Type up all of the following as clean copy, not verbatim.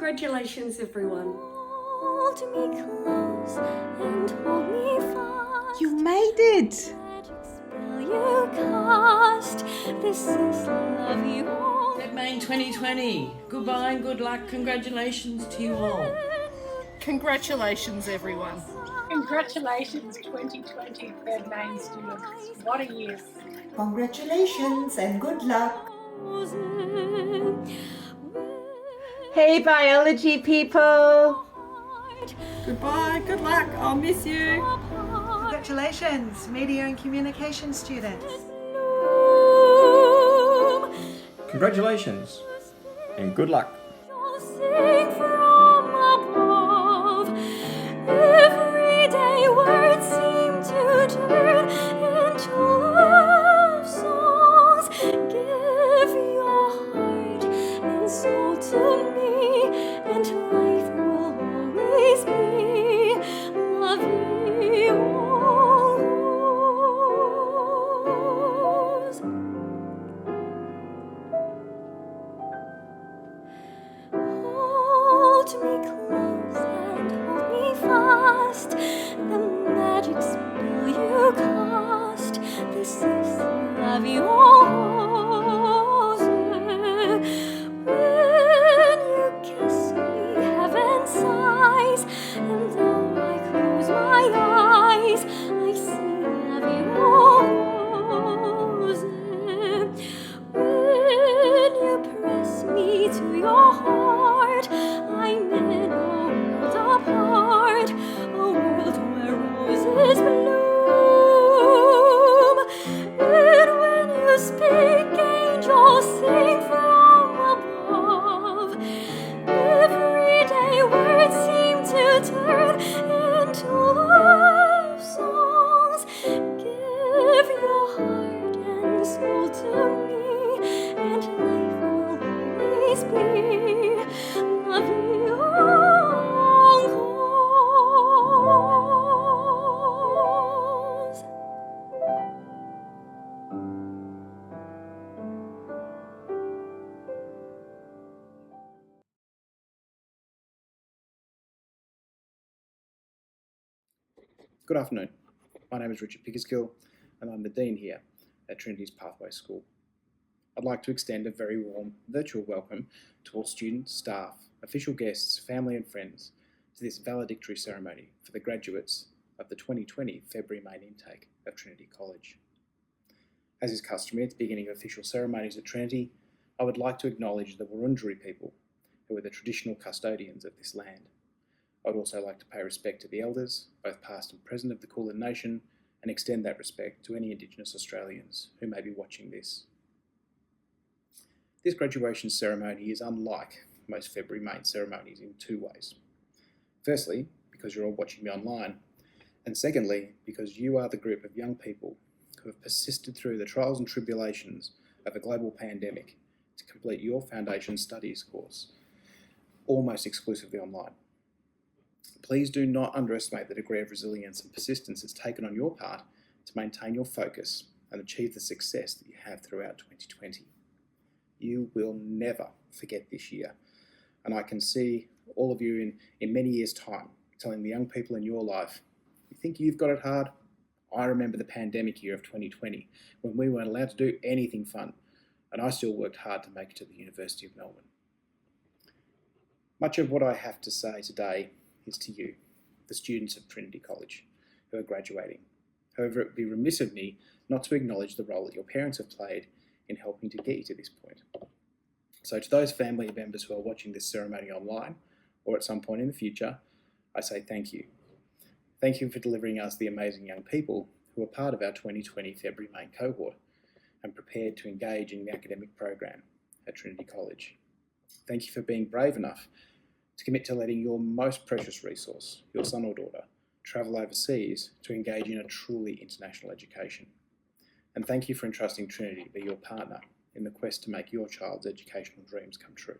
Congratulations, everyone. Hold me close and hold me fast. You made it! Magic spell you cast. This is love you all. Main 2020. Goodbye and good luck. Congratulations to you all. Congratulations, everyone. Congratulations 2020 Fed Main students. What a year. Congratulations and good luck. Hey, biology people! Goodbye, good luck, I'll miss you. Congratulations, media and communication students. Congratulations and good luck. Sing from above. Every day words seem to turn into love songs. Give your heart and soul to me, and life will always be la vie en rose. Hold me close and hold me fast. The magic spell you cast. This is la vie en rose. When you kiss me, heaven sighs, and though I close my eyes, I see la vie en rose. When you press me to your heart, I'm in a world apart, a world where roses bloom. And when you speak, angels sing from above. Every day words seem to turn into love songs. Give your heart and soul to me, and life will always be la vie en rose. Good afternoon. My name is Richard Pickersgill and I'm the Dean here at Trinity's Pathway School. I'd like to extend a very warm virtual welcome to all students, staff, official guests, family and friends to this valedictory ceremony for the graduates of the 2020 February main intake of Trinity College. As is customary at the beginning of official ceremonies at Trinity, I would like to acknowledge the Wurundjeri people, who are the traditional custodians of this land. I would also like to pay respect to the elders, both past and present, of the Kulin Nation, and extend that respect to any Indigenous Australians who may be watching this. This graduation ceremony is unlike most February main ceremonies in two ways. Firstly, because you're all watching me online, and secondly, because you are the group of young people who have persisted through the trials and tribulations of a global pandemic to complete your foundation studies course, almost exclusively online. Please do not underestimate the degree of resilience and persistence it's taken on your part to maintain your focus and achieve the success that you have throughout 2020. You will never forget this year, and I can see all of you in many years' time telling the young people in your life, you think you've got it hard? I remember the pandemic year of 2020 when we weren't allowed to do anything fun, and I still worked hard to make it to the University of Melbourne. Much of what I have to say today is to you, the students of Trinity College who are graduating. However, it would be remiss of me not to acknowledge the role that your parents have played in helping to get you to this point. So to those family members who are watching this ceremony online or at some point in the future, I say thank you. Thank you for delivering us the amazing young people who are part of our 2020 February main cohort and prepared to engage in the academic program at Trinity College. Thank you for being brave enough to commit to letting your most precious resource, your son or daughter, travel overseas to engage in a truly international education. And thank you for entrusting Trinity to be your partner in the quest to make your child's educational dreams come true.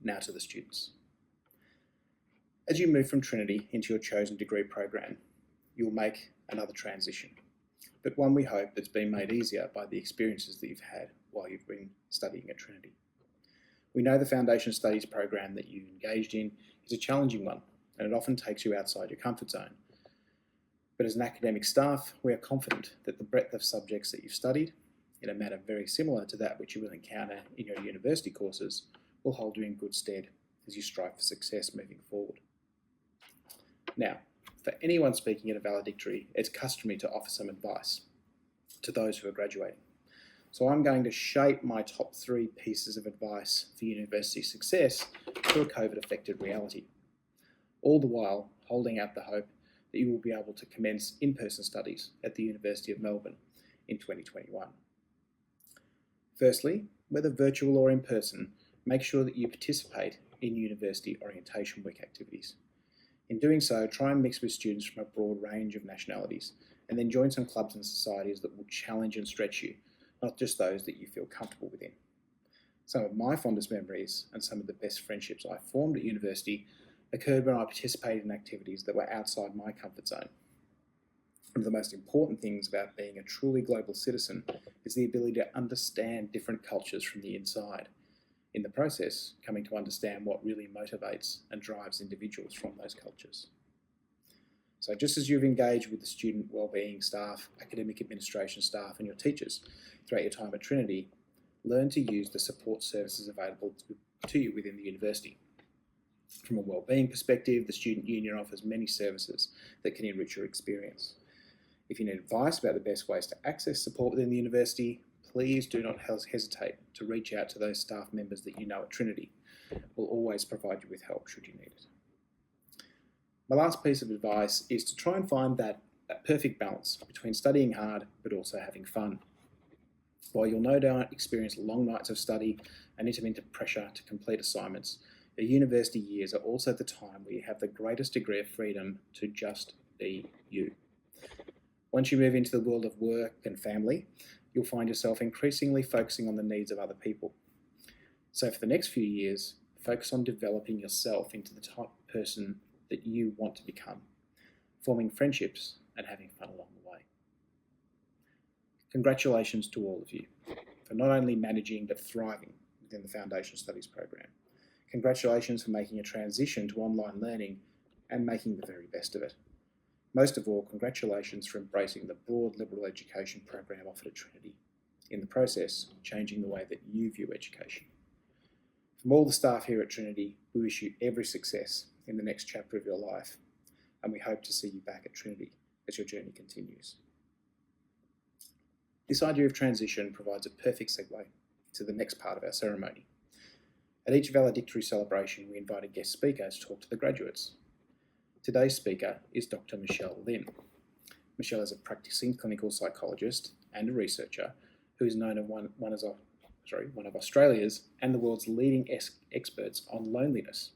Now to the students. As you move from Trinity into your chosen degree program, you'll make another transition, but one we hope that's been made easier by the experiences that you've had while you've been studying at Trinity. We know the Foundation Studies program that you engaged in is a challenging one, and it often takes you outside your comfort zone. But as an academic staff, we are confident that the breadth of subjects that you've studied, in a manner very similar to that which you will encounter in your university courses, will hold you in good stead as you strive for success moving forward. Now, for anyone speaking at a valedictory, it's customary to offer some advice to those who are graduating. So I'm going to shape my top 3 pieces of advice for university success to a COVID-affected reality, all the while holding out the hope that you will be able to commence in-person studies at the University of Melbourne in 2021. Firstly, whether virtual or in person, make sure that you participate in university orientation week activities. In doing so, try and mix with students from a broad range of nationalities, and then join some clubs and societies that will challenge and stretch you, not just those that you feel comfortable within. Some of my fondest memories and some of the best friendships I formed at university occurred when I participated in activities that were outside my comfort zone. One of the most important things about being a truly global citizen is the ability to understand different cultures from the inside. In the process, coming to understand what really motivates and drives individuals from those cultures. So just as you've engaged with the student wellbeing staff, academic administration staff and your teachers throughout your time at Trinity, learn to use the support services available to you within the university. From a wellbeing perspective, the Student Union offers many services that can enrich your experience. If you need advice about the best ways to access support within the university, please do not hesitate to reach out to those staff members that you know at Trinity. We'll always provide you with help should you need it. My last piece of advice is to try and find that perfect balance between studying hard but also having fun. While you'll no doubt experience long nights of study and intermittent pressure to complete assignments, your university years are also the time where you have the greatest degree of freedom to just be you. Once you move into the world of work and family, you'll find yourself increasingly focusing on the needs of other people. So for the next few years, focus on developing yourself into the type of person that you want to become, forming friendships and having fun along the way. Congratulations to all of you for not only managing but thriving within the Foundation Studies program. Congratulations for making a transition to online learning and making the very best of it. Most of all, congratulations for embracing the broad liberal education program offered at Trinity, in the process, changing the way that you view education. From all the staff here at Trinity, we wish you every success in the next chapter of your life, and we hope to see you back at Trinity as your journey continues. This idea of transition provides a perfect segue to the next part of our ceremony. At each valedictory celebration, we invite a guest speaker to talk to the graduates. Today's speaker is Dr. Michelle Lim. Michelle is a practicing clinical psychologist and a researcher who is known as one of Australia's and the world's leading experts on loneliness.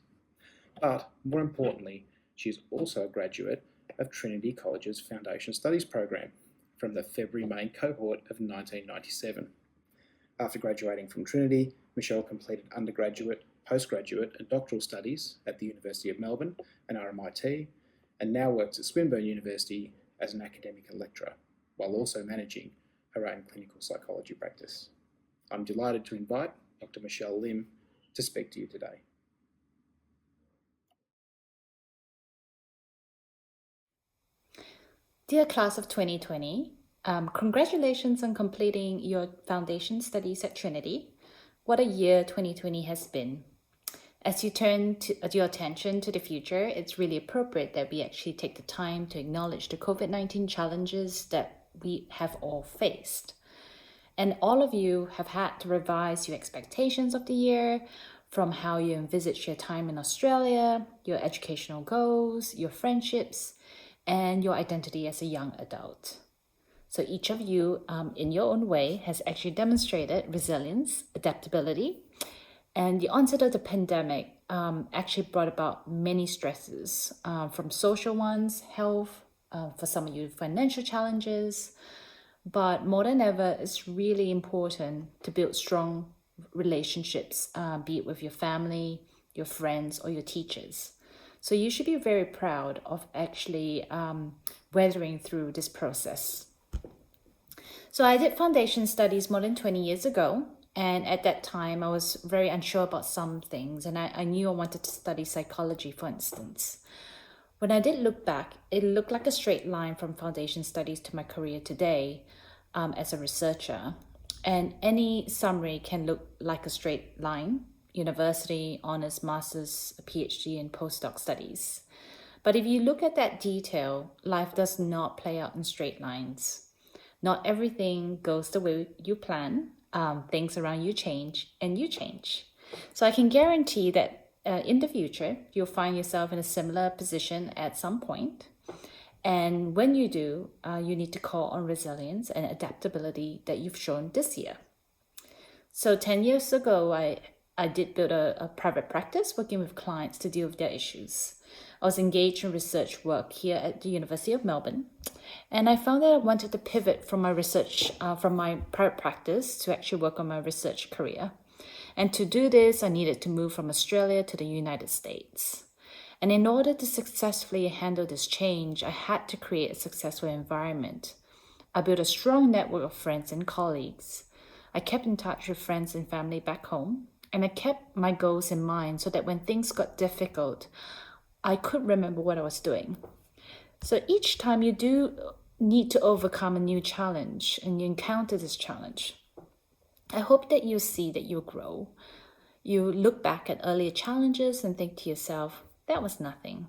But more importantly, she is also a graduate of Trinity College's Foundation Studies program from the February main cohort of 1997. After graduating from Trinity, Michelle completed undergraduate, postgraduate and doctoral studies at the University of Melbourne and RMIT, and now works at Swinburne University as an academic and lecturer, while also managing her own clinical psychology practice. I'm delighted to invite Dr. Michelle Lim to speak to you today. Dear class of 2020, congratulations on completing your foundation studies at Trinity. What a year 2020 has been. As you turn your attention to the future, it's really appropriate that we actually take the time to acknowledge the COVID-19 challenges that we have all faced. And all of you have had to revise your expectations of the year, from how you envisage your time in Australia, your educational goals, your friendships, and your identity as a young adult. So each of you, in your own way, has actually demonstrated resilience, adaptability, and the onset of the pandemic actually brought about many stresses, from social ones, health, for some of you, financial challenges. But more than ever, it's really important to build strong relationships, be it with your family, your friends, or your teachers. So you should be very proud of actually weathering through this process. So I did foundation studies more than 20 years ago, And at that time, I was very unsure about some things, and I knew I wanted to study psychology, for instance. When I did look back, it looked like a straight line from foundation studies to my career today as a researcher. And any summary can look like a straight line: university, honors, master's, a PhD, and postdoc studies. But if you look at that detail, life does not play out in straight lines. Not everything goes the way you plan. Things around you change, and you change. So I can guarantee that in the future, you'll find yourself in a similar position at some point. And when you do, you need to call on resilience and adaptability that you've shown this year. So 10 years ago, I did build a private practice working with clients to deal with their issues. I was engaged in research work here at the University of Melbourne, and I found that I wanted to pivot from my research, from my private practice to actually work on my research career. And to do this, I needed to move from Australia to the United States. And in order to successfully handle this change, I had to create a successful environment. I built a strong network of friends and colleagues. I kept in touch with friends and family back home, and I kept my goals in mind so that when things got difficult, I could remember what I was doing. So each time you do need to overcome a new challenge and you encounter this challenge, I hope that you see that you grow. You look back at earlier challenges and think to yourself, that was nothing.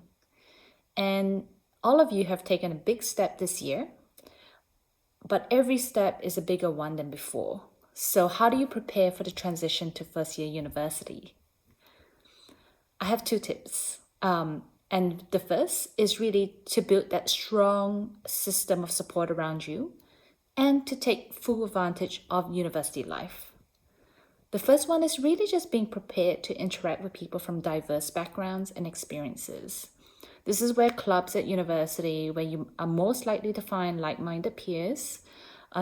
And all of you have taken a big step this year, but every step is a bigger one than before. So how do you prepare for the transition to first year university? I have 2 tips. And the first is really to build that strong system of support around you and to take full advantage of university life. The first one is really just being prepared to interact with people from diverse backgrounds and experiences. This is where clubs at university, where you are most likely to find like-minded peers,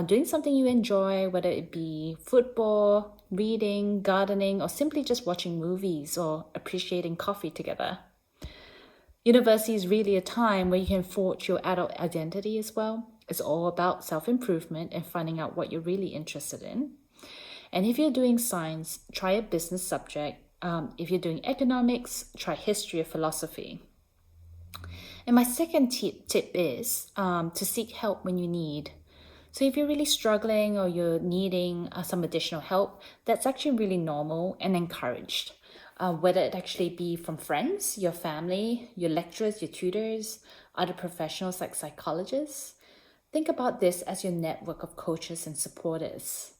doing something you enjoy, whether it be football, reading, gardening, or simply just watching movies or appreciating coffee together. University is really a time where you can forge your adult identity as well. It's all about self-improvement and finding out what you're really interested in. And if you're doing science, try a business subject. If you're doing economics, try history or philosophy. And my second tip is to seek help when you need. So if you're really struggling or you're needing some additional help, that's actually really normal and encouraged. Whether it actually be from friends, your family, your lecturers, your tutors, other professionals like psychologists. Think about this as your network of coaches and supporters.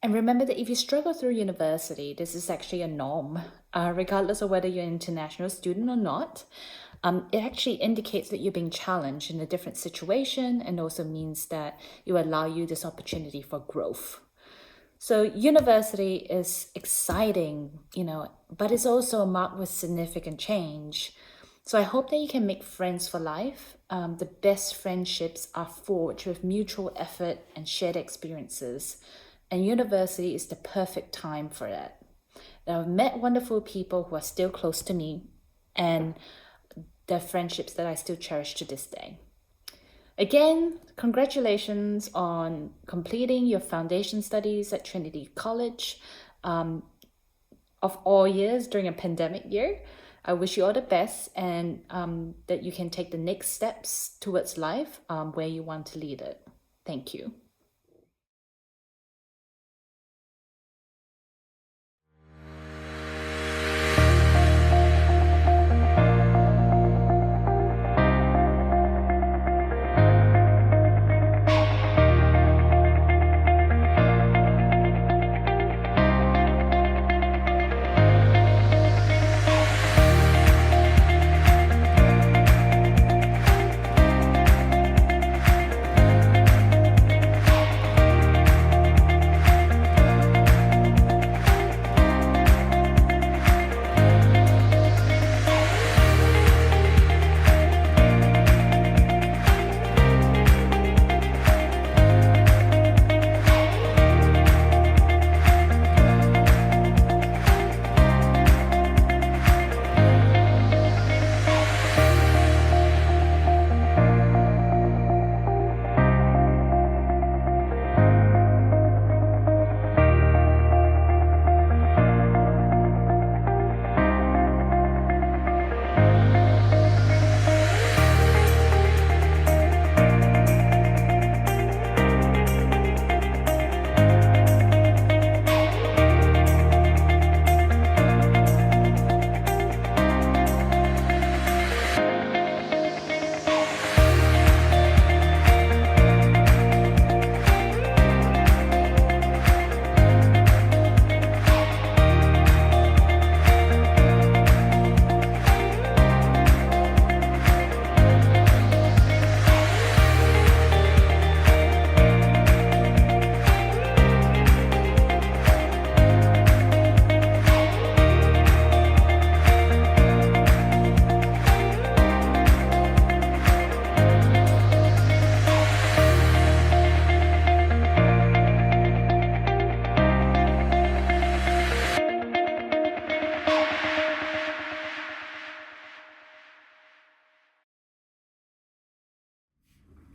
And remember that if you struggle through university, this is actually a norm, regardless of whether you're an international student or not. It actually indicates that you're being challenged in a different situation and also means that it will allow you this opportunity for growth. So university is exciting, but it's also marked with significant change. So I hope that you can make friends for life. The best friendships are forged with mutual effort and shared experiences. And university is the perfect time for that. Now, I've met wonderful people who are still close to me, and they're friendships that I still cherish to this day. Again, congratulations on completing your foundation studies at Trinity College of all years during a pandemic year. I wish you all the best and that you can take the next steps towards life where you want to lead it. Thank you.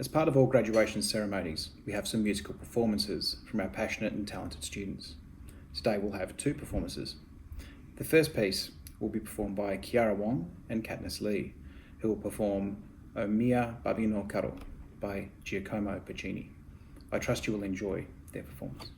As part of all graduation ceremonies, we have some musical performances from our passionate and talented students. Today we'll have 2 performances. The first piece will be performed by Kiara Wong and Katniss Lee, who will perform O Mia Babino Caro by Giacomo Puccini. I trust you will enjoy their performance.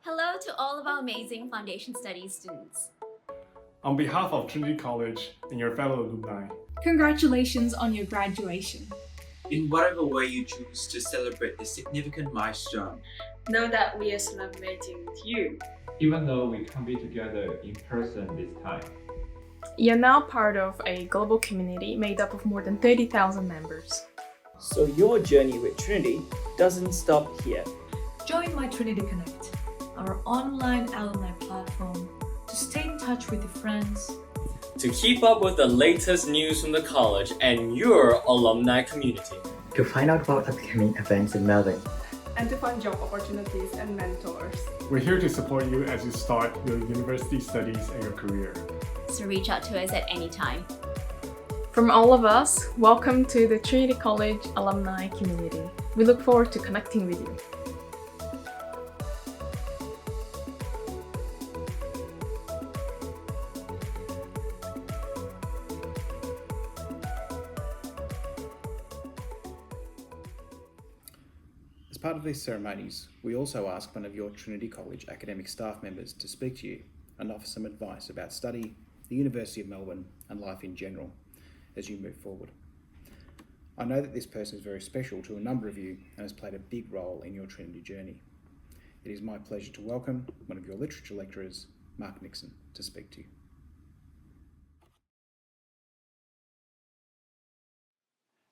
Hello to all of our amazing Foundation Studies students. On behalf of Trinity College and your fellow alumni, congratulations on your graduation. In whatever way you choose to celebrate this significant milestone, know that we are celebrating with you. Even though we can't be together in person this time. You're now part of a global community made up of more than 30,000 members. So your journey with Trinity doesn't stop here. Join My Trinity Connect, our online alumni platform, to stay in touch with your friends, to keep up with the latest news from the college and your alumni community, to find out about upcoming events in Melbourne, and to find job opportunities and mentors. We're here to support you as you start your university studies and your career. So reach out to us at any time. From all of us, welcome to the Trinity College alumni community. We look forward to connecting with you. As part of these ceremonies, we also ask one of your Trinity College academic staff members to speak to you and offer some advice about study, the University of Melbourne, and life in general as you move forward. I know that this person is very special to a number of you and has played a big role in your Trinity journey. It is my pleasure to welcome one of your literature lecturers, Mark Nixon, to speak to you.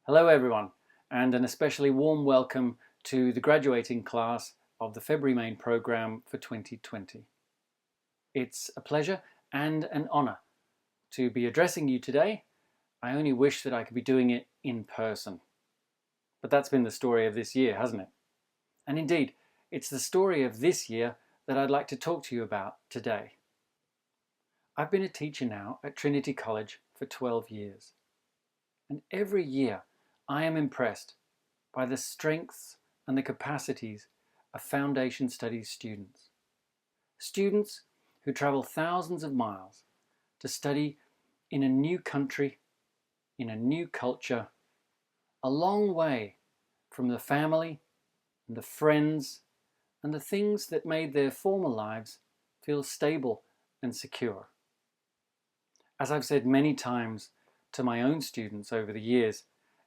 Hello everyone, and an especially warm welcome to the graduating class of the February Main programme for 2020. It's a pleasure and an honour to be addressing you today. I only wish that I could be doing it in person. But that's been the story of this year, hasn't it? And indeed, it's the story of this year that I'd like to talk to you about today. I've been a teacher now at Trinity College for 12 years. And every year I am impressed by the strengths and the capacities of Foundation Studies students. Students who travel thousands of miles to study in a new country, in a new culture, a long way from the family and the friends and the things that made their former lives feel stable and secure. As I've said many times to my own students over the years,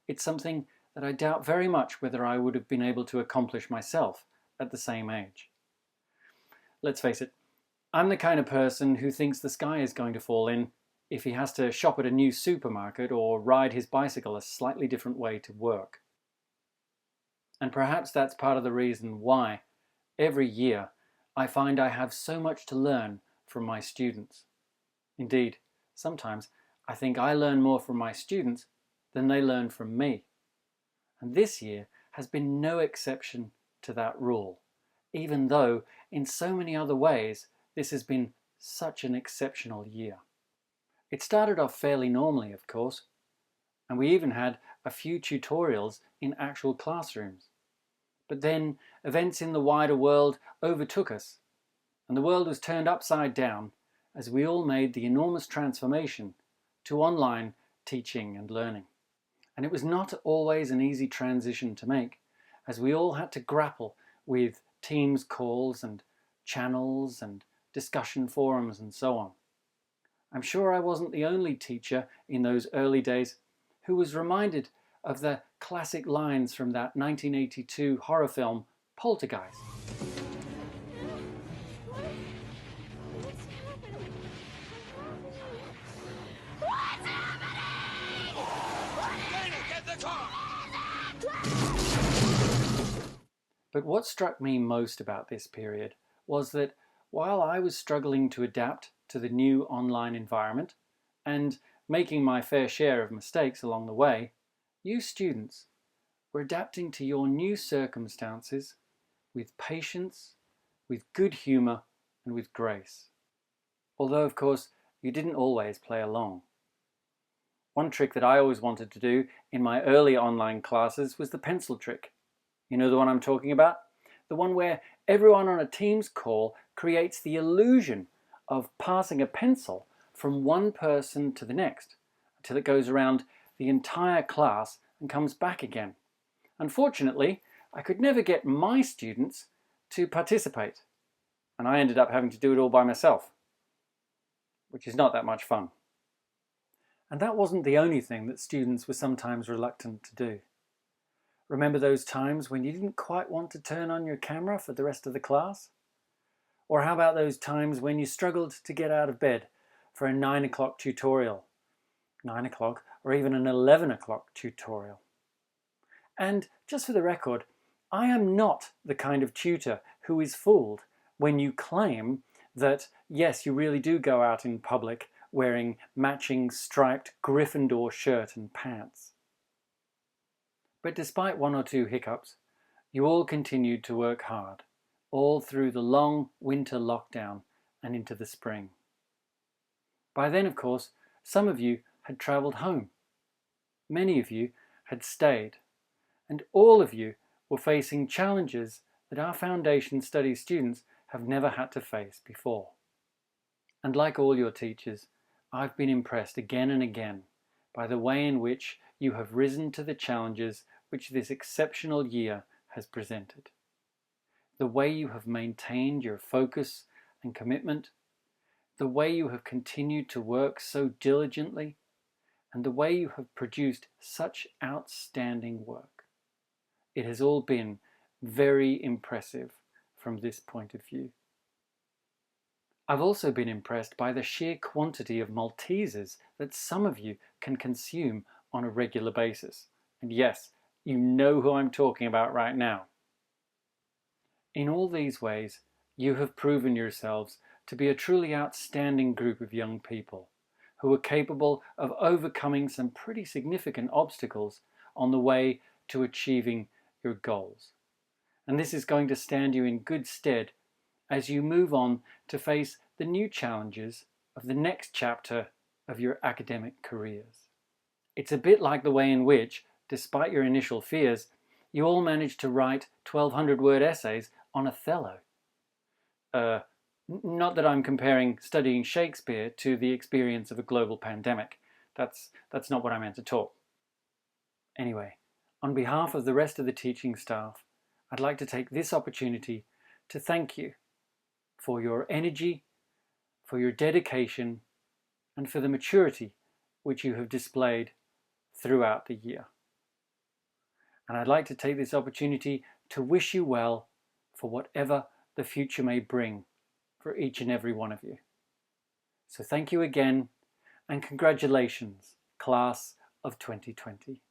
it's something that I doubt very much whether I would have been able to accomplish myself at the same age. Let's face it, I'm the kind of person who thinks the sky is going to fall in if he has to shop at a new supermarket or ride his bicycle a slightly different way to work. And perhaps that's part of the reason why, every year, I find I have so much to learn from my students. Indeed, sometimes I think I learn more from my students than they learn from me. And this year has been no exception to that rule, even though in so many other ways this has been such an exceptional year. It started off fairly normally, of course, and we even had a few tutorials in actual classrooms. But then events in the wider world overtook us, and the world was turned upside down as we all made the enormous transformation to online teaching and learning. And it was not always an easy transition to make, as we all had to grapple with Teams calls and channels and discussion forums and so on. I'm sure I wasn't the only teacher in those early days who was reminded of the classic lines from that 1982 horror film, Poltergeist. But what struck me most about this period was that while I was struggling to adapt to the new online environment and making my fair share of mistakes along the way, you students were adapting to your new circumstances with patience, with good humour and with grace. Although, of course, you didn't always play along. One trick that I always wanted to do in my early online classes was the pencil trick. You know the one I'm talking about? The one where everyone on a Teams call creates the illusion of passing a pencil from one person to the next until it goes around the entire class and comes back again. Unfortunately, I could never get my students to participate, and I ended up having to do it all by myself, which is not that much fun. And that wasn't the only thing that students were sometimes reluctant to do. Remember those times when you didn't quite want to turn on your camera for the rest of the class? Or how about those times when you struggled to get out of bed for a 9 o'clock tutorial, 9 o'clock or even an 11 o'clock tutorial? And just for the record, I am not the kind of tutor who is fooled when you claim that, yes, you really do go out in public wearing matching striped Gryffindor shirt and pants. But despite one or two hiccups, you all continued to work hard, all through the long winter lockdown and into the spring. By then, of course, some of you had travelled home. Many of you had stayed, and all of you were facing challenges that our Foundation Studies students have never had to face before. And like all your teachers, I've been impressed again and again by the way in which you have risen to the challenges which this exceptional year has presented. The way you have maintained your focus and commitment, the way you have continued to work so diligently, and the way you have produced such outstanding work. It has all been very impressive from this point of view. I've also been impressed by the sheer quantity of Maltesers that some of you can consume on a regular basis. And yes, you know who I'm talking about right now. In all these ways, you have proven yourselves to be a truly outstanding group of young people who are capable of overcoming some pretty significant obstacles on the way to achieving your goals. And this is going to stand you in good stead as you move on to face the new challenges of the next chapter of your academic careers. It's a bit like the way in which, despite your initial fears, you all managed to write 1,200-word essays on Othello. Not that I'm comparing studying Shakespeare to the experience of a global pandemic. That's not what I meant at all. Anyway, on behalf of the rest of the teaching staff, I'd like to take this opportunity to thank you for your energy, for your dedication, and for the maturity which you have displayed throughout the year. And I'd like to take this opportunity to wish you well for whatever the future may bring for each and every one of you. So thank you again, and congratulations, class of 2020.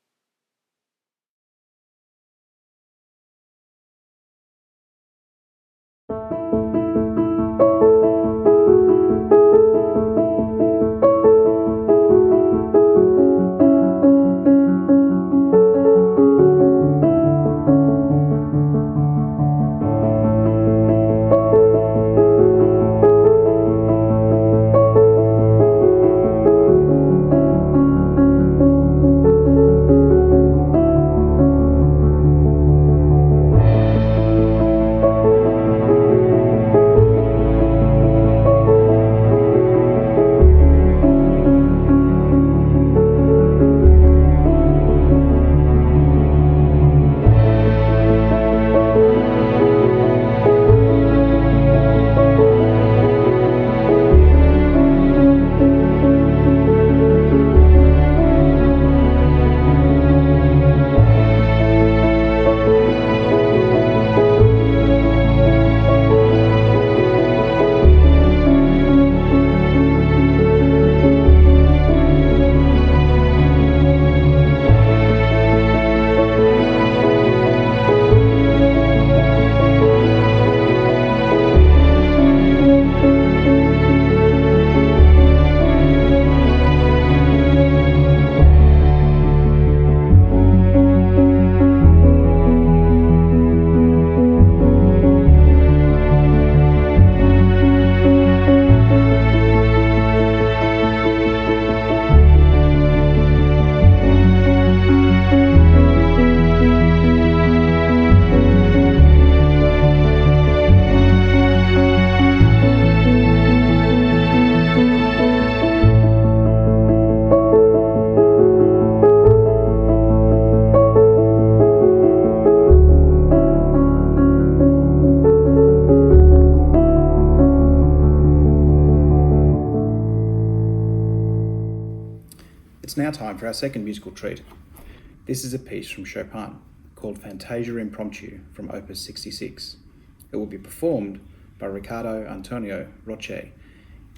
It's now time for our second musical treat. This is a piece from Chopin called Fantasia Impromptu from Opus 66. It will be performed by Riccardo Antonio Roche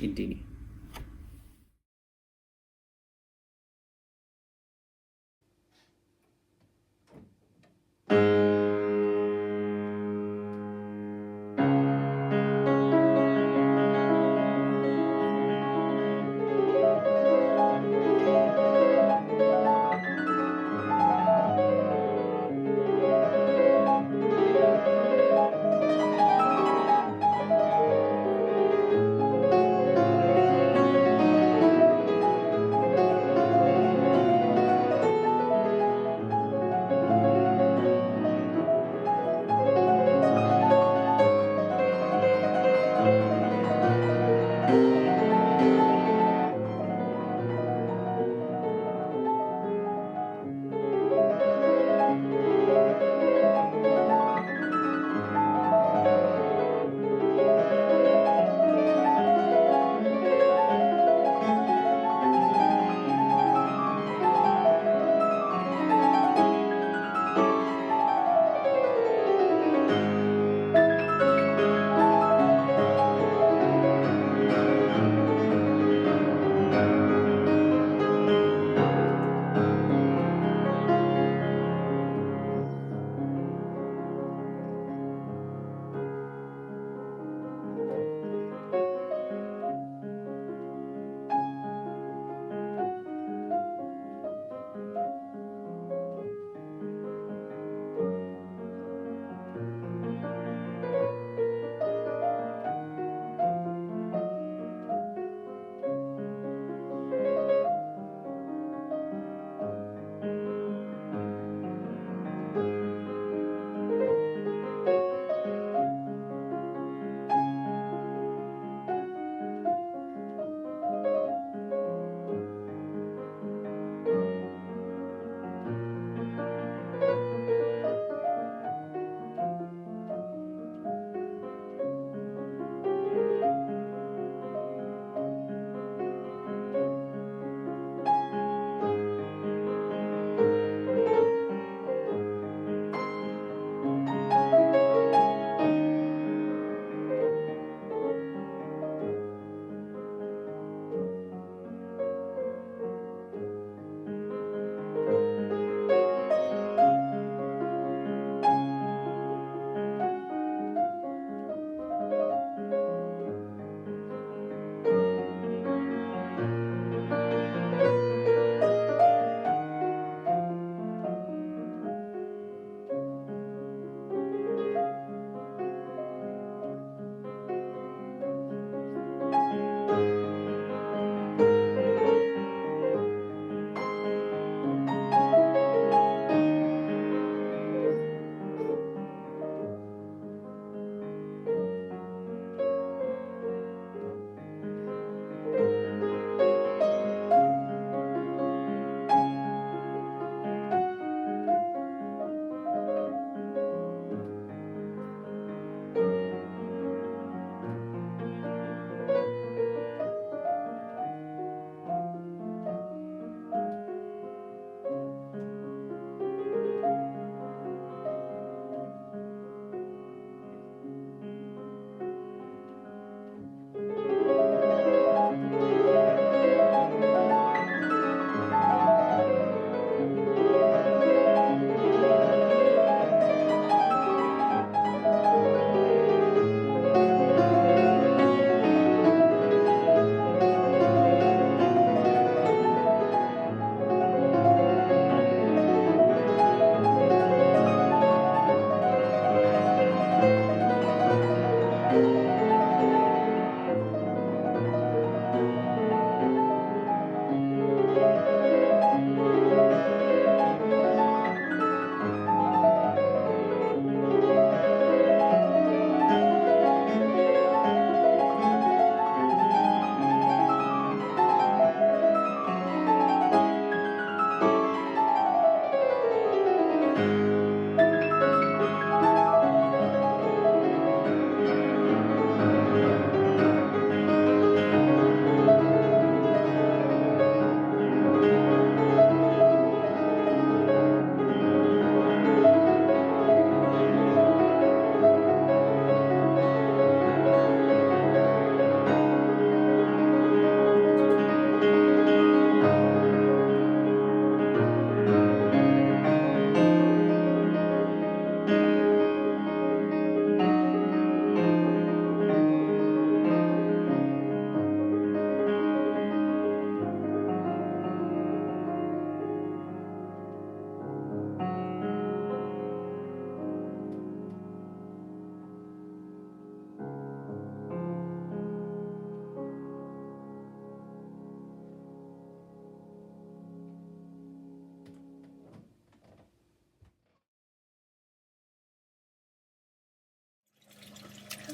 Indini.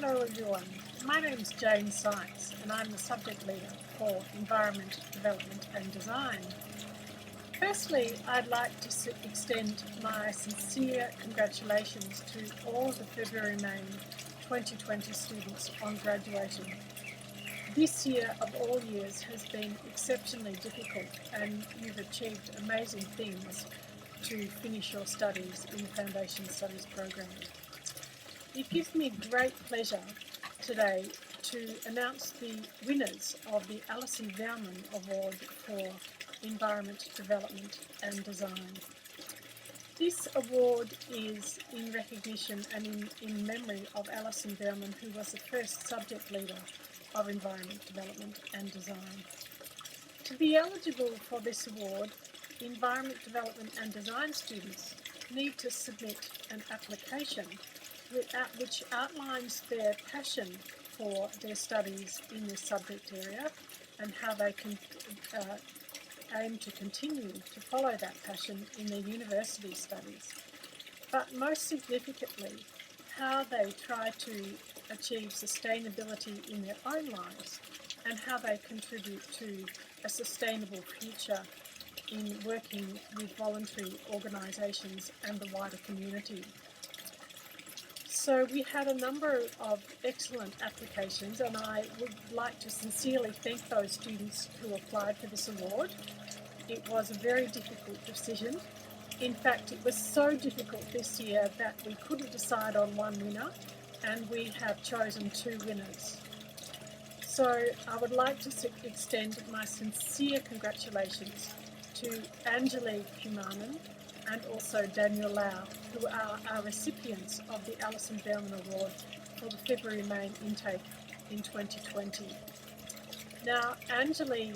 Hello everyone, my name is Jane Sykes and I'm the subject leader for Environment, Development and Design. Firstly, I'd like to extend my sincere congratulations to all the February-May 2020 students on graduating. This year of all years has been exceptionally difficult and you've achieved amazing things to finish your studies in the Foundation Studies program. It gives me great pleasure today to announce the winners of the Alison Bauman Award for Environment, Development and Design. This award is in recognition and in memory of Alison Bauman, who was the first subject leader of Environment, Development and Design. To be eligible for this award, Environment, Development and Design students need to submit an application which outlines their passion for their studies in this subject area and how they can aim to continue to follow that passion in their university studies. But most significantly, how they try to achieve sustainability in their own lives and how they contribute to a sustainable future in working with voluntary organisations and the wider community. So we had a number of excellent applications and I would like to sincerely thank those students who applied for this award. It was a very difficult decision. In fact, it was so difficult this year that we couldn't decide on one winner and we have chosen two winners. So I would like to extend my sincere congratulations to Anjali Kumanan and also Daniel Lau, who are our recipients of the Alison Bauman Award for the February-May intake in 2020. Now, Anjali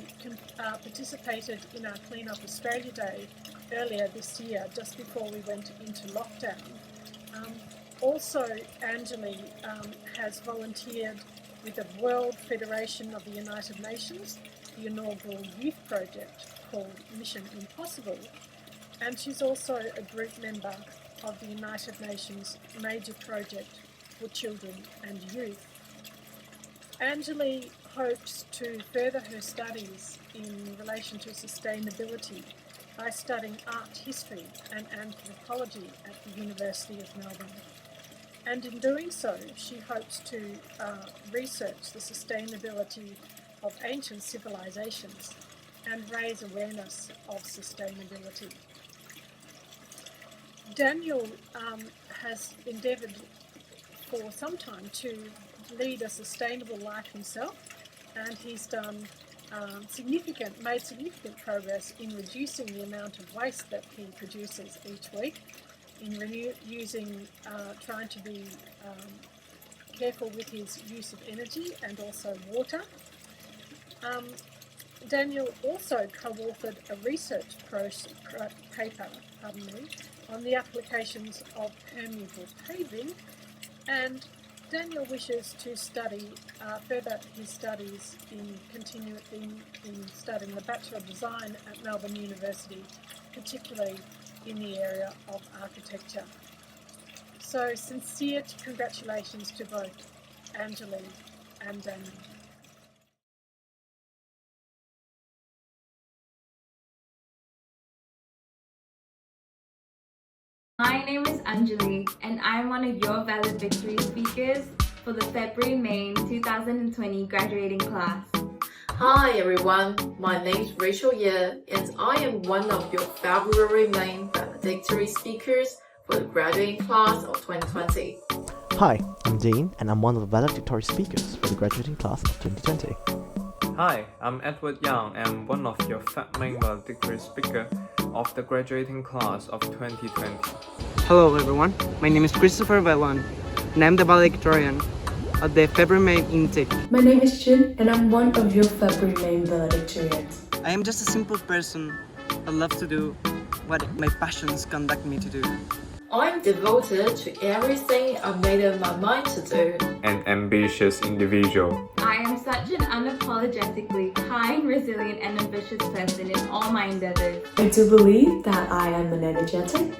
participated in our Clean Up Australia Day earlier this year, just before we went into lockdown. Also, Anjali has volunteered with the World Federation of the United Nations, the inaugural youth project called Mission Impossible, and she's also a group member of the United Nations major project for children and youth. Anjali hopes to further her studies in relation to sustainability by studying art history and anthropology at the University of Melbourne. And in doing so, she hopes to research the sustainability of ancient civilizations and raise awareness of sustainability. Daniel has endeavoured for some time to lead a sustainable life himself, and he's done made significant progress in reducing the amount of waste that he produces each week, in trying to be careful with his use of energy and also water. Daniel also co-authored a research paper on the applications of permeable paving, and Daniel wishes to study further his studies in studying the Bachelor of Design at Melbourne University, particularly in the area of architecture. So sincere congratulations to both Anjali and Daniel. My name is Anjali and I'm one of your Valedictory speakers for the February-May 2020 graduating class. Hi everyone, my name is Rachel Ye and I am one of your February-May Valedictory speakers for the graduating class of 2020. Hi, I'm Dean and I'm one of the Valedictory speakers for the graduating class of 2020. Hi, I'm Edward Yang and one of your Feb-May Valedictory speaker of the graduating class of 2020. Hello everyone, my name is Christopher Velan and I'm the valedictorian of the February-May intake. My name is Jin and I'm one of your February-May valedictorians. I am just a simple person. I love to do what my passions conduct me to do. I'm devoted to everything I've made up my mind to do. An ambitious individual. I am such an unapologetically kind, resilient and ambitious person in all my endeavours. I do believe that I am an energetic,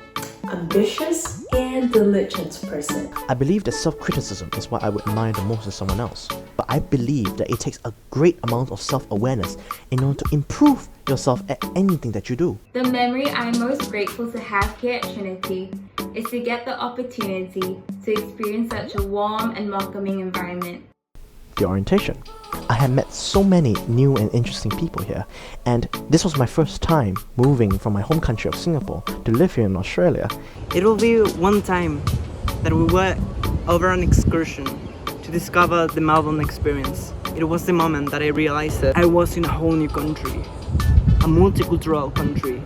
ambitious, and diligent person. I believe that self-criticism is what I would admire the most in someone else. But I believe that it takes a great amount of self-awareness in order to improve yourself at anything that you do. The memory I'm most grateful to have here at Trinity is to get the opportunity to experience such a warm and welcoming environment. The orientation. I had met so many new and interesting people here, and this was my first time moving from my home country of Singapore to live here in Australia. It will be one time that we were over an excursion to discover the Melbourne experience. It was the moment that I realized that I was in a whole new country, a multicultural country.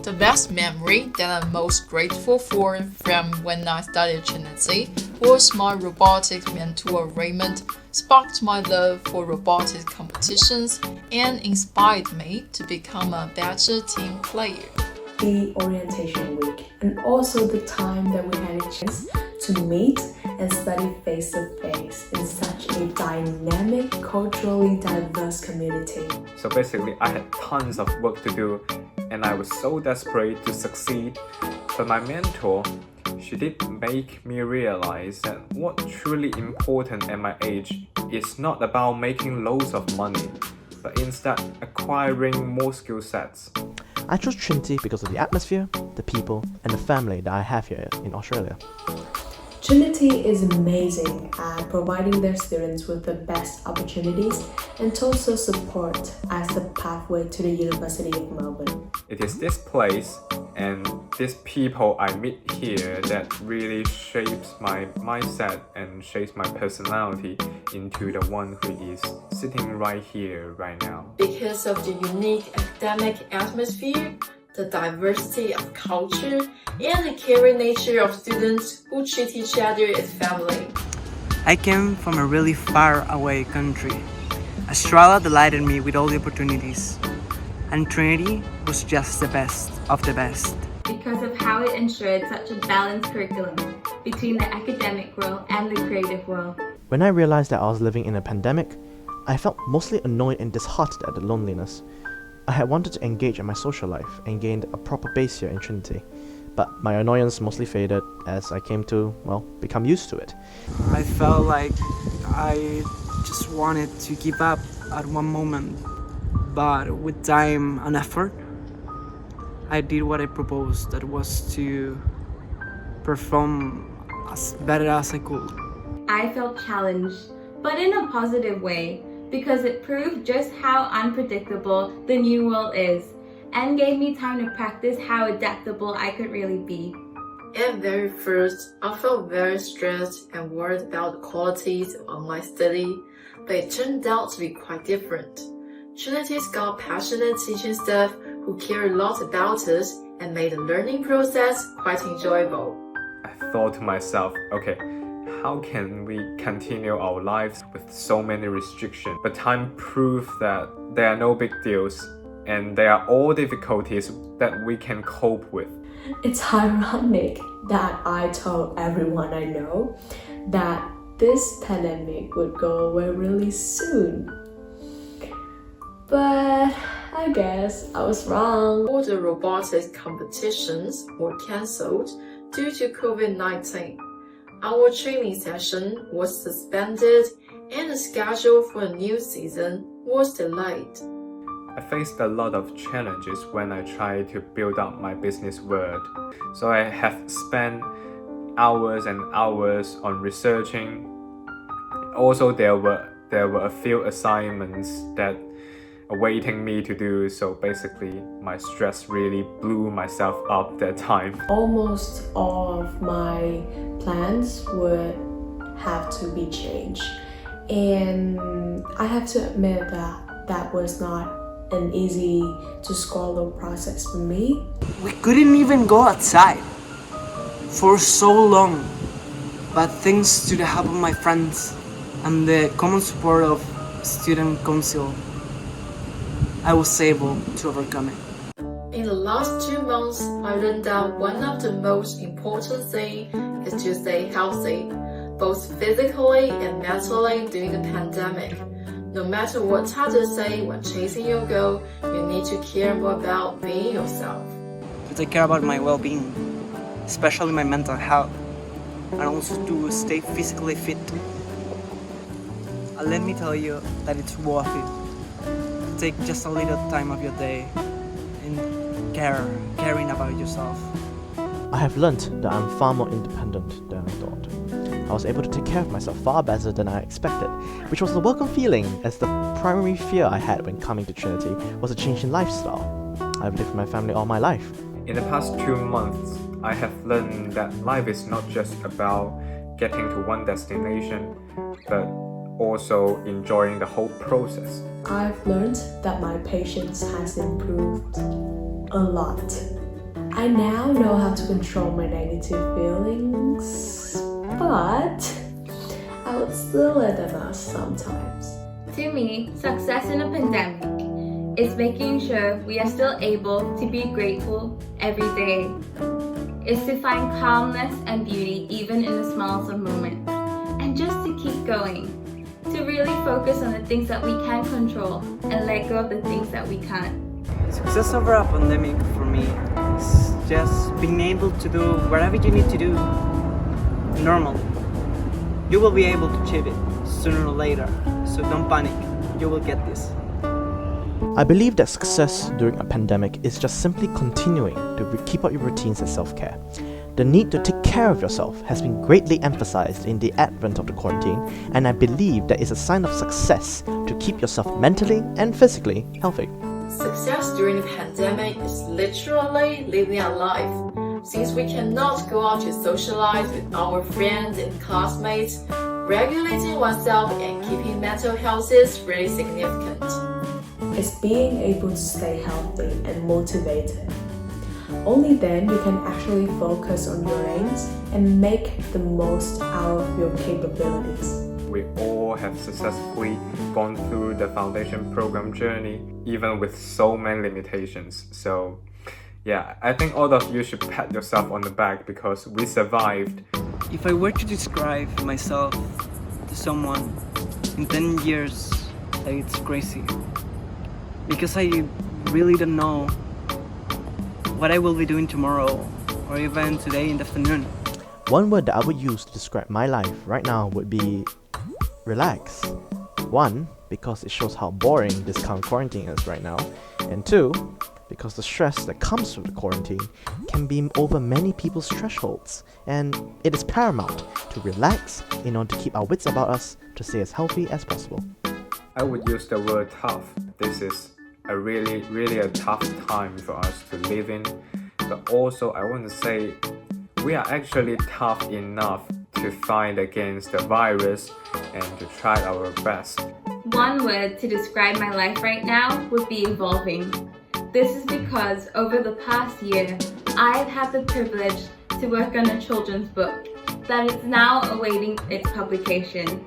The best memory that I'm most grateful for from when I studied Trinity was my robotics mentor Raymond sparked my love for robotics competitions and inspired me to become a better team player. The orientation week, and also the time that we had a chance to meet and study face to face in such a dynamic, culturally diverse community. So basically, I had tons of work to do, and I was so desperate to succeed. But my mentor, she did make me realize that what truly important at my age is not about making loads of money, but instead acquiring more skill sets. I chose Trinity because of the atmosphere, the people, and the family that I have here in Australia. Trinity is amazing at providing their students with the best opportunities and also support as a pathway to the University of Melbourne. It is this place and these people I meet here that really shapes my mindset and shapes my personality into the one who is sitting right here, right now. Because of the unique academic atmosphere, the diversity of culture, and the caring nature of students who treat each other as family. I came from a really far away country. Australia delighted me with all the opportunities, and Trinity was just the best of the best. Because of how it ensured such a balanced curriculum between the academic world and the creative world. When I realized that I was living in a pandemic, I felt mostly annoyed and disheartened at the loneliness. I had wanted to engage in my social life and gained a proper base here in Trinity, but my annoyance mostly faded as I came to, become used to it. I felt like I just wanted to give up at one moment, but with time and effort, I did what I proposed, that was to perform as better as I could. I felt challenged, but in a positive way, because it proved just how unpredictable the new world is and gave me time to practice how adaptable I could really be. At very first, I felt very stressed and worried about the qualities of online study, but it turned out to be quite different. Trinity's got passionate teaching staff who care a lot about us and made the learning process quite enjoyable. I thought to myself, okay, how can we continue our lives with so many restrictions? But time proved that there are no big deals and there are all difficulties that we can cope with. It's ironic that I told everyone I know that this pandemic would go away really soon. But I guess I was wrong. All the robotics competitions were cancelled due to COVID-19. Our training session was suspended and the schedule for a new season was delayed. I faced a lot of challenges when I tried to build up my business world. So I have spent hours and hours on researching. Also, there were a few assignments that awaiting me to do, so basically my stress really blew myself up that time. Almost all of my plans would have to be changed, and I have to admit that that was not an easy to swallow process for me. We couldn't even go outside for so long, but thanks to the help of my friends and the common support of student council, I was able to overcome it. In the last 2 months, I learned that one of the most important things is to stay healthy, both physically and mentally during the pandemic. No matter what others say when chasing your goal, you need to care more about being yourself. To take care about my well-being. especially my mental health, and also to stay physically fit. Let me tell you that it's worth it. Take just a little time of your day and caring about yourself. I have learnt that I'm far more independent than I thought. I was able to take care of myself far better than I expected, which was a welcome feeling, as the primary fear I had when coming to Trinity was a change in lifestyle. I've lived with my family all my life. In the past 2 months, I have learned that life is not just about getting to one destination, but also enjoying the whole process. I've learned that my patience has improved a lot. I now know how to control my negative feelings, but I would still let them out sometimes. To me, success in a pandemic is making sure we are still able to be grateful every day. It's to find calmness and beauty even in the smallest of moments, and just to keep going. To really focus on the things that we can control and let go of the things that we can't. Success over a pandemic for me is just being able to do whatever you need to do normal. You will be able to achieve it sooner or later, so don't panic, you will get this. I believe that success during a pandemic is just simply continuing to keep up your routines and self-care. The need to take care of yourself has been greatly emphasized in the advent of the quarantine, and I believe that is a sign of success to keep yourself mentally and physically healthy. Success during the pandemic is literally living a life. Since we cannot go out to socialize with our friends and classmates, regulating oneself and keeping mental health is really significant. It's being able to stay healthy and motivated. Only then you can actually focus on your aims and make the most out of your capabilities. We all have successfully gone through the foundation program journey, even with so many limitations. So yeah, I think all of you should pat yourself on the back because we survived. If I were to describe myself to someone in 10 years, it's crazy. Because I really don't know what I will be doing tomorrow or even today in the afternoon. One word that I would use to describe my life right now would be relax. One, because it shows how boring this current quarantine is right now, and two, because the stress that comes with the quarantine can be over many people's thresholds, and it is paramount to relax in order to keep our wits about us to stay as healthy as possible. I would use the word tough. This is a really a tough time for us to live in, but also I want to say we are actually tough enough to fight against the virus and to try our best. One word to describe my life right now would be evolving. This is because over the past year, I've had the privilege to work on a children's book that is now awaiting its publication.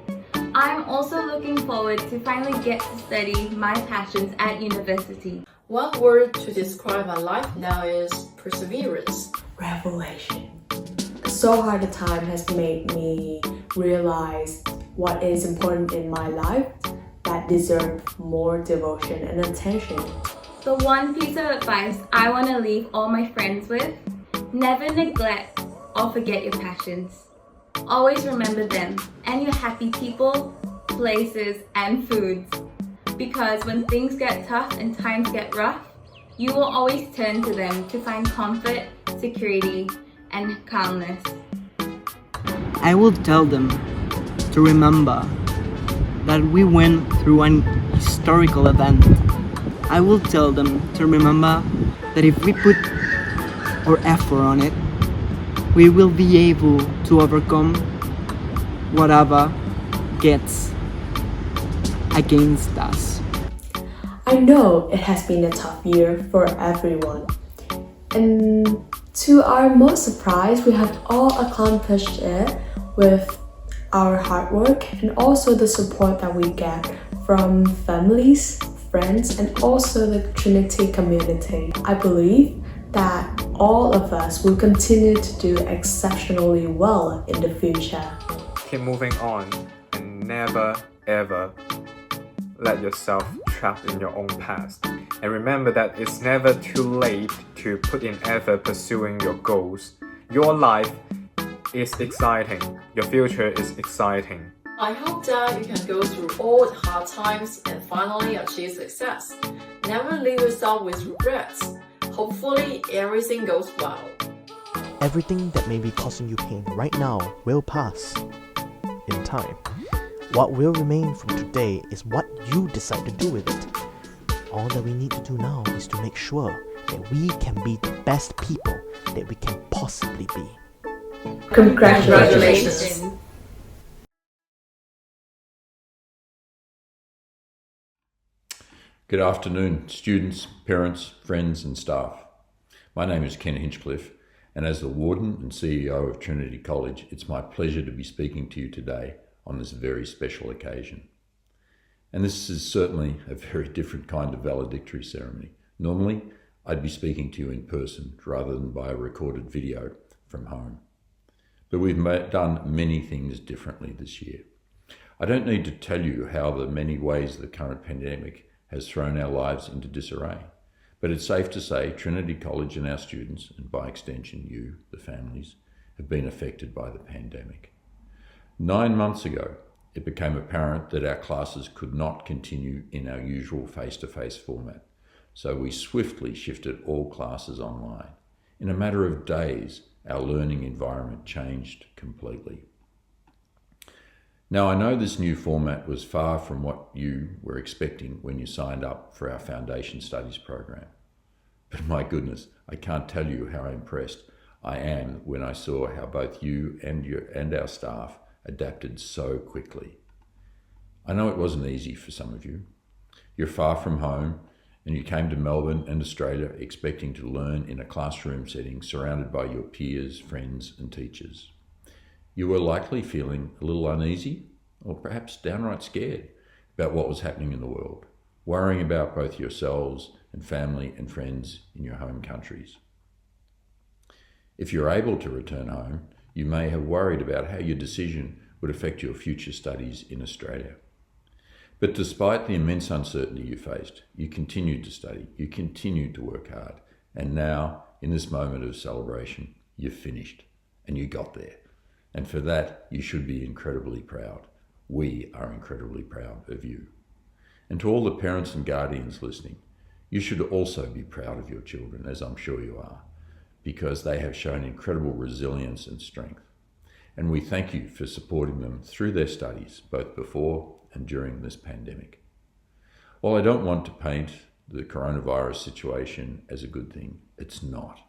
I'm also looking forward to finally get to study my passions at university. One word to describe my life now is perseverance. Revelation. So hard a time has made me realize what is important in my life that deserve more devotion and attention. The one piece of advice I want to leave all my friends with: never neglect or forget your passions. Always remember them and your happy people, places, and foods. Because when things get tough and times get rough, you will always turn to them to find comfort, security, and calmness. I will tell them to remember that we went through an historical event. I will tell them to remember that if we put our effort on it, we will be able to overcome whatever gets against us. I know it has been a tough year for everyone, and to our most surprise, we have all accomplished it with our hard work and also the support that we get from families, friends, and also the Trinity community. I believe that all of us will continue to do exceptionally well in the future. Keep moving on and never ever let yourself trapped in your own past. And remember that it's never too late to put in effort pursuing your goals. Your life is exciting. Your future is exciting. I hope that you can go through all the hard times and finally achieve success. Never leave yourself with regrets. Hopefully everything goes well. Everything that may be causing you pain right now will pass in time. What will remain from today is what you decide to do with it. All that we need to do now is to make sure that we can be the best people that we can possibly be. Congratulations. Good afternoon, students, parents, friends and staff. My name is Ken Hinchcliffe, and as the Warden and CEO of Trinity College, it's my pleasure to be speaking to you today on this very special occasion. And this is certainly a very different kind of valedictory ceremony. Normally, I'd be speaking to you in person rather than by a recorded video from home. But we've done many things differently this year. I don't need to tell you how the many ways the current pandemic has thrown our lives into disarray. But it's safe to say Trinity College and our students, and by extension you, the families, have been affected by the pandemic. 9 months ago, it became apparent that our classes could not continue in our usual face-to-face format. So we swiftly shifted all classes online. In a matter of days, our learning environment changed completely. Now, I know this new format was far from what you were expecting when you signed up for our Foundation Studies program. But my goodness, I can't tell you how impressed I am when I saw how both you and our staff adapted so quickly. I know it wasn't easy for some of you. You're far from home and you came to Melbourne and Australia expecting to learn in a classroom setting surrounded by your peers, friends and teachers. You were likely feeling a little uneasy or perhaps downright scared about what was happening in the world, worrying about both yourselves and family and friends in your home countries. If you're able to return home, you may have worried about how your decision would affect your future studies in Australia. But despite the immense uncertainty you faced, you continued to study, you continued to work hard, and now, in this moment of celebration, you've finished and you got there. And for that, you should be incredibly proud. We are incredibly proud of you. And to all the parents and guardians listening, you should also be proud of your children, as I'm sure you are, because they have shown incredible resilience and strength. And we thank you for supporting them through their studies, both before and during this pandemic. While I don't want to paint the coronavirus situation as a good thing, it's not.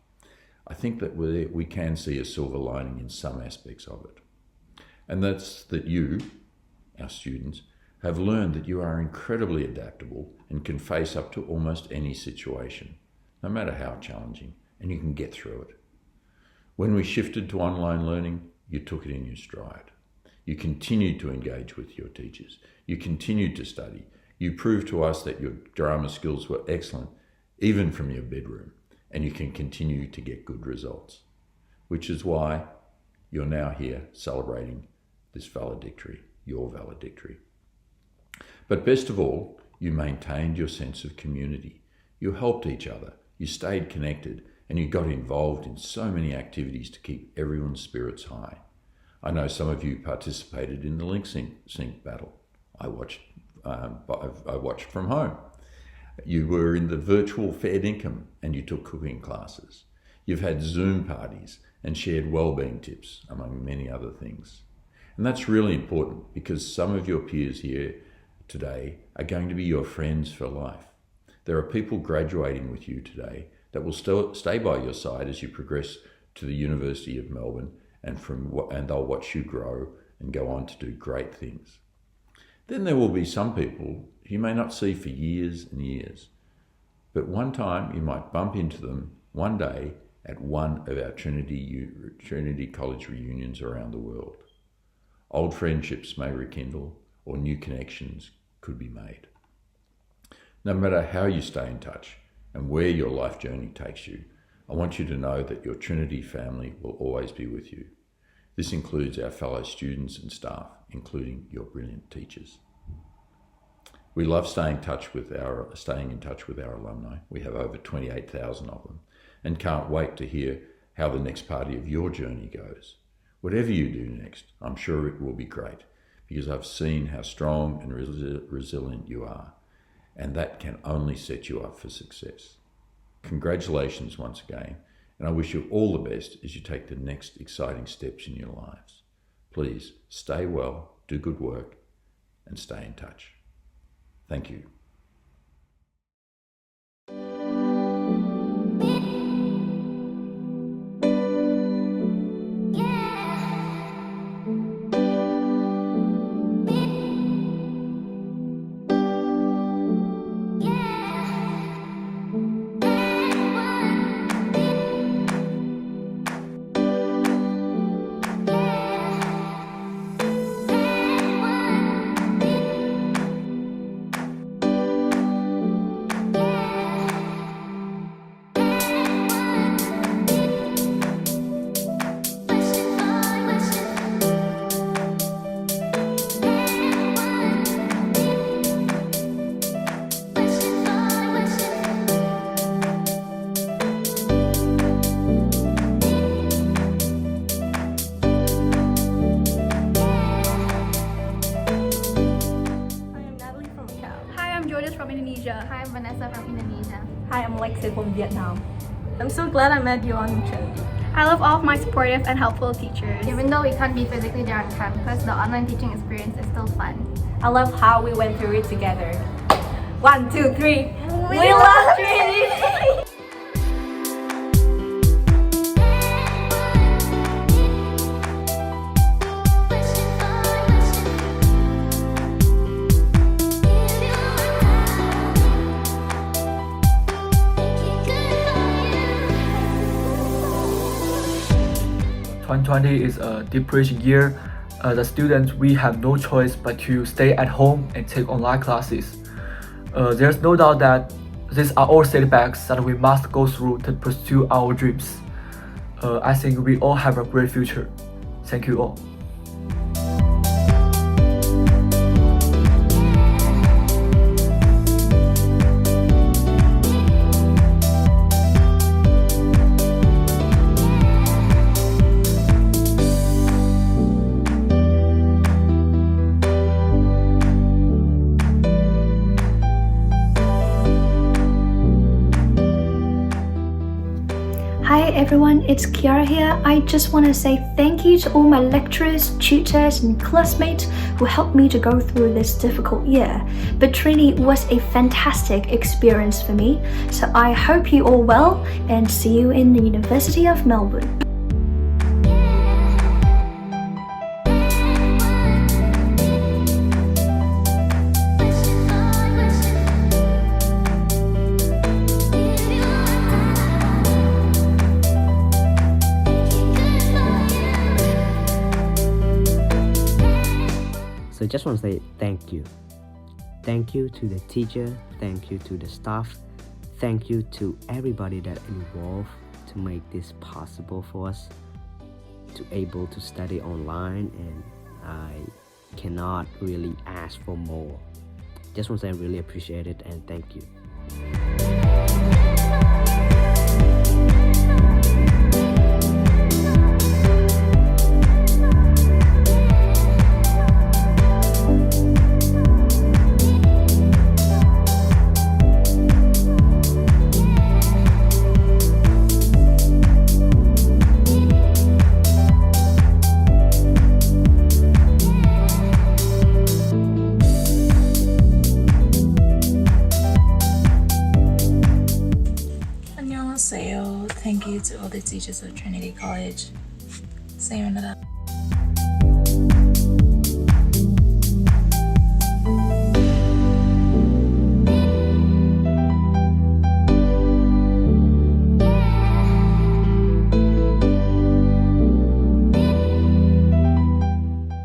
I think that we can see a silver lining in some aspects of it. And that's that you, our students, have learned that you are incredibly adaptable and can face up to almost any situation, no matter how challenging, and you can get through it. When we shifted to online learning, you took it in your stride. You continued to engage with your teachers. You continued to study. You proved to us that your drama skills were excellent, even from your bedroom. And you can continue to get good results, which is why you're now here celebrating this valedictory, your valedictory. But best of all, you maintained your sense of community. You helped each other, you stayed connected, and you got involved in so many activities to keep everyone's spirits high. I know some of you participated in the link sync battle. I watched from home. You were in the virtual fair dinkum and you took cooking classes. You've had Zoom parties and shared wellbeing tips, among many other things. And that's really important because some of your peers here today are going to be your friends for life. There are people graduating with you today that will still stay by your side as you progress to the University of Melbourne and they'll watch you grow and go on to do great things. Then there will be some people you may not see for years and years, but one time you might bump into them one day at one of our Trinity College reunions around the world. Old friendships may rekindle or new connections could be made. No matter how you stay in touch and where your life journey takes you, I want you to know that your Trinity family will always be with you. This includes our fellow students and staff, including your brilliant teachers. We love staying in touch with our alumni. We have over 28,000 of them and can't wait to hear how the next part of your journey goes. Whatever you do next, I'm sure it will be great, because I've seen how strong and resilient you are, and that can only set you up for success. Congratulations once again, and I wish you all the best as you take the next exciting steps in your lives. Please stay well, do good work, and stay in touch. Thank you. From Indonesia. Hi, I'm Vanessa from Indonesia. Hi, I'm Lexi from Vietnam. I'm so glad I met you on Trinity. I love all of my supportive and helpful teachers. Even though we can't be physically there on campus, the online teaching experience is still fun. I love how we went through it together. 1, 2, 3. We love Trinity! '20 is a depression year. As a student, we have no choice but to stay at home and take online classes. There's no doubt that these are all setbacks that we must go through to pursue our dreams. I think we all have a great future. Thank you all. Hi everyone, it's Kiara here. I just want to say thank you to all my lecturers, tutors and classmates who helped me to go through this difficult year. But Trinity was a fantastic experience for me, so I hope you all well and see you in the University of Melbourne. So just want to say thank you. Thank you to the teacher, thank you to the staff, thank you to everybody that involved to make this possible for us to able to study online, and I cannot really ask for more. Just want to say I really appreciate it and thank you. Thank you to all the teachers of Trinity College. Sayonara.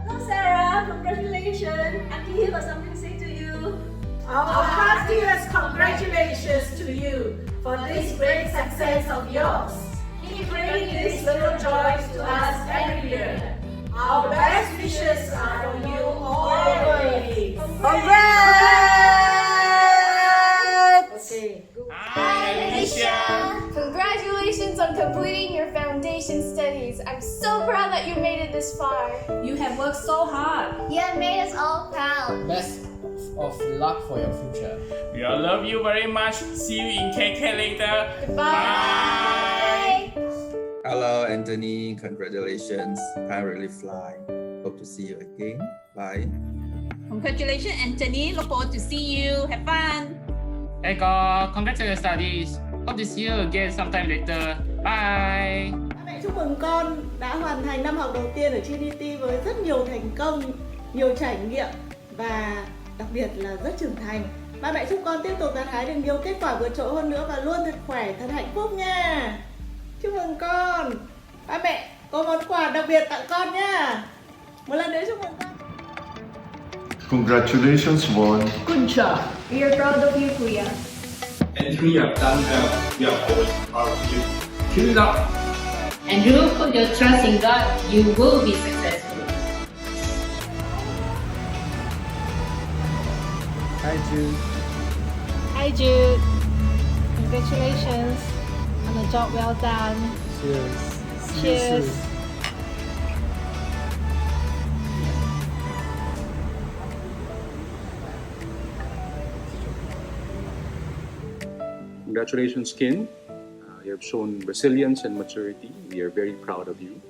Hello Sarah, congratulations. Aki has something to say to you. Our heartiest congratulations to you for this great success of yours. Keep bringing these little joys to us every year. Our best wishes are for you always. Congrats! Okay. Hi, Alicia! Congratulations on completing your foundation. so proud that you made it this far. You have worked so hard. You have made us all proud. Best of luck for your future. We all love you very much. See you in KK later. Goodbye. Hello, Anthony. Congratulations. Time really fly. Hope to see you again. Bye. Congratulations, Anthony. Look forward to see you. Have fun. Hey, God. Congrats on your studies. Hope to see you again sometime later. Bye. Ba mẹ chúc mừng con đã hoàn thành năm học đầu tiên ở Trinity với rất nhiều thành công, nhiều trải nghiệm và đặc biệt là rất trưởng thành. Ba mẹ chúc con tiếp tục gặt hái được nhiều kết quả vượt trội hơn nữa và luôn thật khỏe, thật hạnh phúc nha. Chúc mừng con. Ba mẹ có món quà đặc biệt tặng con nha. Một lần nữa chúc mừng con. Congratulations, Vaughn. Good job. We are proud of you, Kuya. Andrew, you have done well. We are always proud of you. Keep it up. Andrew, put your trust in God. You will be successful. Hi, Jude. Hi Jude. Congratulations on a job well done. Cheers. See you Cheers. soon. Congratulations, Kin. You have shown resilience and maturity. We are very proud of you.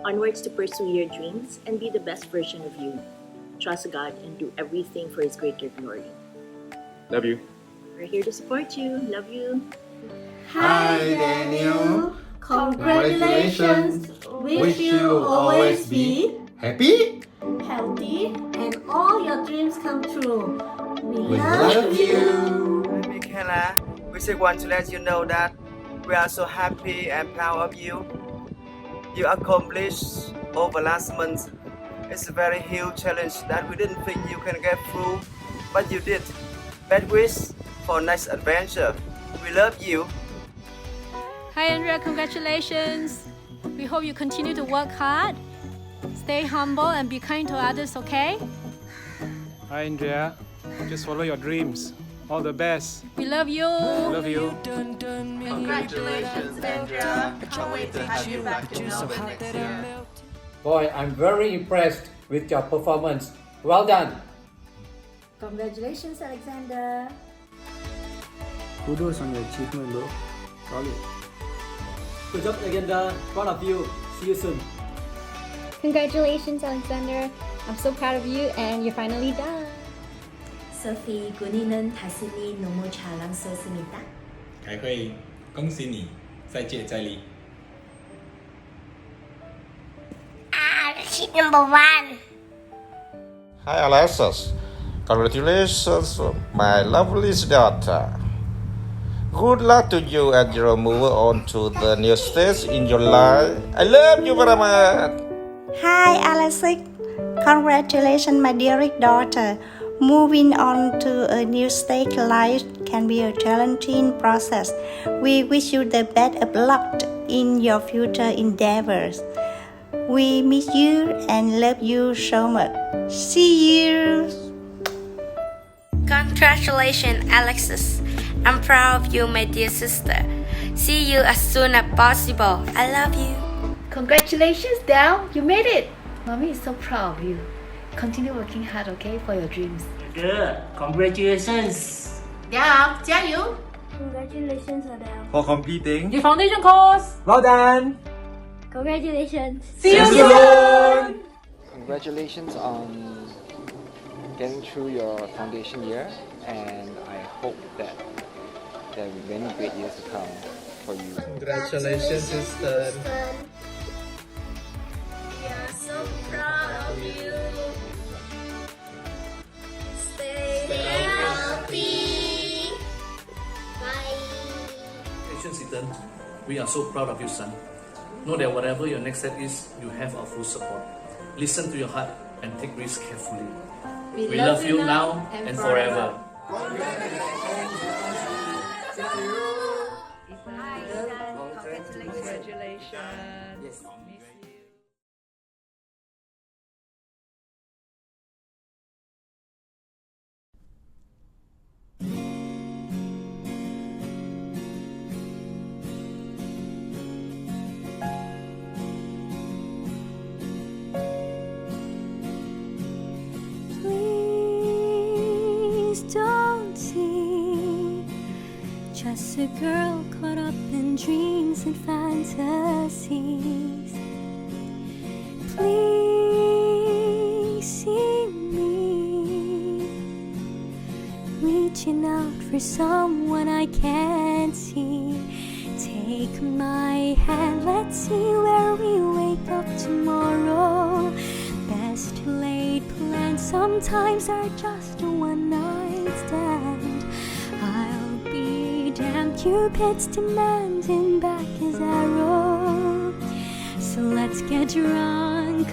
Onwards to pursue your dreams and be the best version of you. Trust God and do everything for His greater glory. Love you. We're here to support you. Love you. Hi, Daniel. Congratulations. Wish you always be happy, healthy, and all your dreams come true. We love you. Michaela, we just want to let you know that we are so happy and proud of you. You accomplished over last month. It's a very huge challenge that we didn't think you can get through, but you did. Best wish for next adventure. We love you. Hi Andrea, congratulations. We hope you continue to work hard. Stay humble and be kind to others, okay? Hi Andrea, just follow your dreams. All the best. We love you. Love you. Congratulations, Andrea. Can't wait to have you back in Melbourne next year. Boy, I'm very impressed with your performance. Well done. Congratulations, Alexander. Kudos on your achievement, bro. Solid. Good job, Alexander. Proud of you. See you soon. Congratulations, Alexander. I'm so proud of you and you're finally done. Sophie, 군인은 다스니 너무 자랑스럽습니다. 开会，恭喜你，再接再厉。 Sheet number 1. Hi Alexis, congratulations my lovely daughter. Good luck to you and your move on to the new stage in your life. I love you very much. Hi Alexis, congratulations my dearest daughter. Moving on to a new stage in life can be a challenging process. We wish you the best of luck in your future endeavors. We miss you and love you so much. See you! Congratulations, Alexis. I'm proud of you, my dear sister. See you as soon as possible. I love you. Congratulations, Dal. You made it. Mommy is so proud of you. Continue working hard, okay, for your dreams. Good. Congratulations. Dal, 加油! Congratulations, Adele. For completing Your foundation course. Well done. Congratulations. See you soon. Congratulations on getting through your foundation year, and I hope that there will be many great years to come for you. Congratulations, sister. We are so proud of you. Stay healthy. Bye. Congratulations, Ethan. We are so proud of you, son. Know that whatever your next step is, you have our full support. Listen to your heart and take risks carefully. We love you now and forever. Congratulations. Just a girl caught up in dreams and fantasies. Please see me, reaching out for someone I can't see. Take my hand, let's see where we wake up tomorrow. Best laid plans sometimes are just a one-night stand. I'll be damned, Cupid's demanding back his arrow. So let's get drunk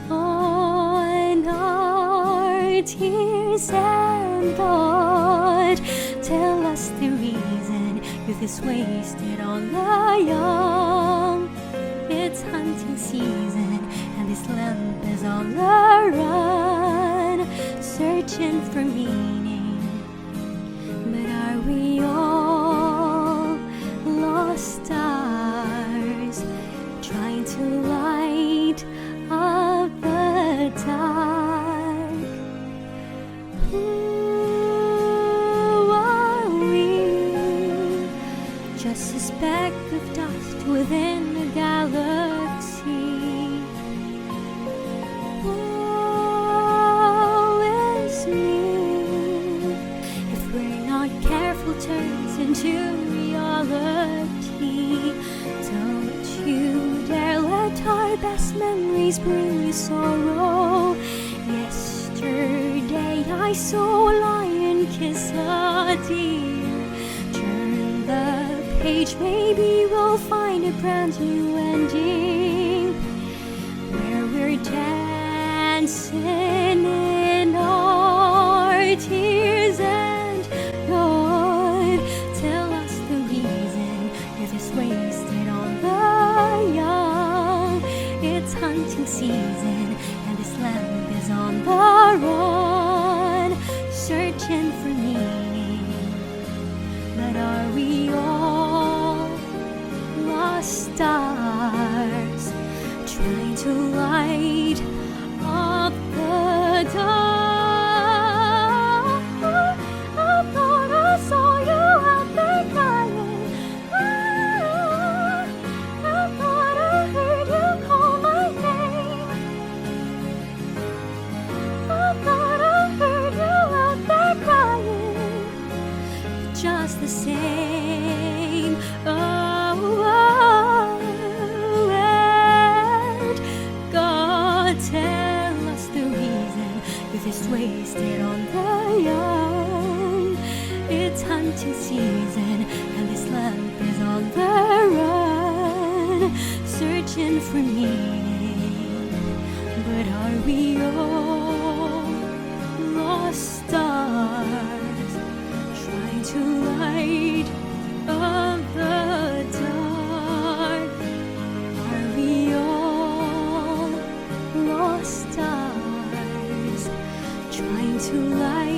on our tears, and God, tell us the reason youth is wasted on the young. It's hunting season and this lamp is on the run, searching for meaning. But are we all lost stars, trying to light up the dark? Who are we? Just a speck of dust within a galaxy. Woe is me if we're not careful, turns into reality. Don't you dare let our best memories bring you sorrow. Yesterday I saw a lion kiss a deer. Turn the page, maybe we'll find a brand new ending, where we're dancing in our tears. And God, tell us the reason youth is wasted on the young. It's hunting season and this lamp is on the run, searching for meaning. But are we all lost stars, trying to light up the dark? I thought I saw you out there crying. I thought I heard you call my name. I thought I heard you out there crying. Just the same. And God, tell us the reason youth is wasted on the young. It's hunting season and this lamp is on the run, searching for meaning. But are we all lost stars, trying to light up the dark? Are we all lost stars, trying to light